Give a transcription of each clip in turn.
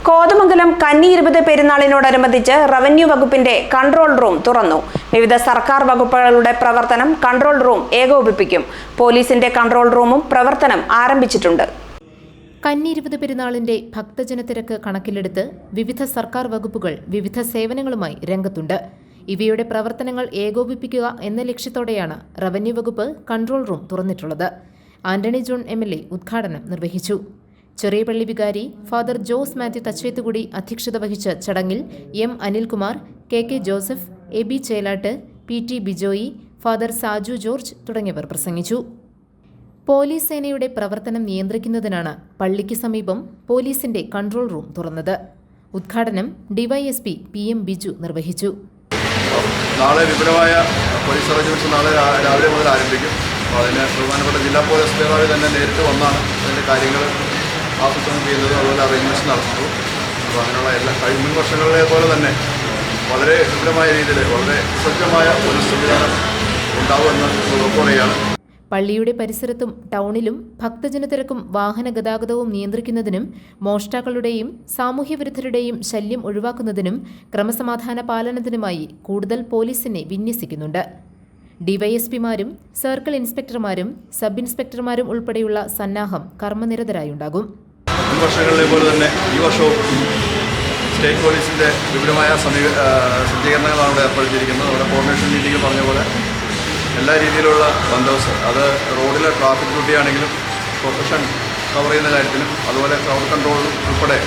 കോതമംഗലം കന്നി 20 പെരുന്നാളിനോടനുബന്ധിച്ച് റവന്യൂ വകുപ്പിന്റെ control room തുറന്നു. വിവിധ സർക്കാർ വകുപ്പുകളുടെ പ്രവർത്തനം കൺട്രോൾ റൂം ഏകോപിപ്പിക്കും. പോലീസിന്റെ കൺട്രോൾ റൂമും പ്രവർത്തനം ആരംഭിച്ചിട്ടുണ്ട്. കന്നി 20 പെരുന്നാളിന്റെ ഭക്തജനത്തിരക്ക് കണക്കിലെടുത്ത് വിവിധ സർക്കാർ വകുപ്പുകൾ വിവിധ സേവനങ്ങളുമായി രംഗത്തുണ്ട്. ഇവയുടെ പ്രവർത്തനങ്ങൾ ഏകോപിപ്പിക്കുക എന്ന ലക്ഷ്യത്തോടെയാണ് റവന്യൂ വകുപ്പ് കൺട്രോൾ റൂം തുറന്നിട്ടുള്ളത്. ആന്റണി ജോൺ MLA ഉദ്ഘാടനം നിർവഹിച്ചു. ചെറിയപള്ളി വികാരി ഫാദർ ജോസ് മാത്യു തച്ചേത്തുകുടി അധ്യക്ഷത വഹിച്ച ചടങ്ങിൽ M. Anilkumar, KK Joseph, AB Chelatt, PT Bijoy, father Saju George തുടങ്ങിയവർ പ്രസംഗിച്ചു. പോലീസ് സേനയുടെ പ്രവർത്തനം നിയന്ത്രിക്കുന്നതിനാണ് പള്ളിക്ക് സമീപം പോലീസിന്റെ കൺട്രോൾ റൂം തുറന്നത്. ഉദ്ഘാടനം DYSP PM ബിജു നിർവഹിച്ചു. നാളെ വിപുലമായ പോലീസ് സർവീസ് നാളെ രാവിലെ മുതൽ ആരംഭിക്കും. അതിന് ബഹുമാനപ്പെട്ട ജില്ലാ പോലീസ് മേധാവി തന്നെ നേരിട്ട് വന്നാണ് അതിൻ്റെ കാര്യങ്ങൾ ആസൂത്രണം ചെയ്യുന്നത്, അതുപോലെ അറേഞ്ച്മെൻറ്റ്സ് നടത്തുന്നത്. അപ്പോൾ അങ്ങനെയുള്ള എല്ലാ മുൻ വർഷങ്ങളിലെ പോലെ തന്നെ വളരെ വിപുലമായ രീതിയിൽ വളരെ സജ്ജമായ പോലീസ് സംവിധാനം ഉണ്ടാവുമെന്ന് ഉറപ്പുകയാണ്. പള്ളിയുടെ പരിസരത്തും ടൗണിലും ഭക്തജനത്തിരക്കും വാഹന ഗതാഗതവും നിയന്ത്രിക്കുന്നതിനും മോഷ്ടാക്കളുടെയും സാമൂഹ്യവിരുദ്ധരുടെയും ശല്യം ഒഴിവാക്കുന്നതിനും ക്രമസമാധാന പാലനത്തിനുമായി കൂടുതൽ പോലീസിനെ വിന്യസിക്കുന്നുണ്ട്. DYSPമാരും സർക്കിൾ ഇൻസ്പെക്ടർമാരും സബ് ഇൻസ്പെക്ടർമാരും ഉൾപ്പെടെയുള്ള സന്നാഹം കർമ്മനിരതരായുണ്ടാകും. മുൻ വർഷങ്ങളിലെ പോലെ തന്നെ ഈ വർഷവും സ്റ്റേറ്റ് പോലീസിൻ്റെ വിപുലമായ സജ്ജീകരണങ്ങളാണ് ഇവിടെ ഏർപ്പെടുത്തിയിരിക്കുന്നത്. അവിടെ കോർഡിനേഷൻ മീറ്റിംഗ് പറഞ്ഞ പോലെ എല്ലാ രീതിയിലുള്ള ബന്ദോബസ്ത്, അത് റോഡിലെ ട്രാഫിക് ഡ്യൂട്ടി ആണെങ്കിലും പ്രൊഫഷൻ കവർ ചെയ്യുന്ന കാര്യത്തിലും അതുപോലെ ക്രൗഡ് കൺട്രോൾ ഉൾപ്പെടെ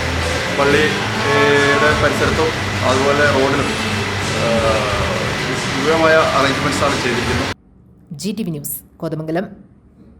പള്ളിയുടെ പരിസരത്തും അതുപോലെ റോഡിലും വിപുലമായ അറേഞ്ച്മെൻറ്റ്സാണ് ചെയ്തിരിക്കുന്നത്. GTV news Kothamangalam.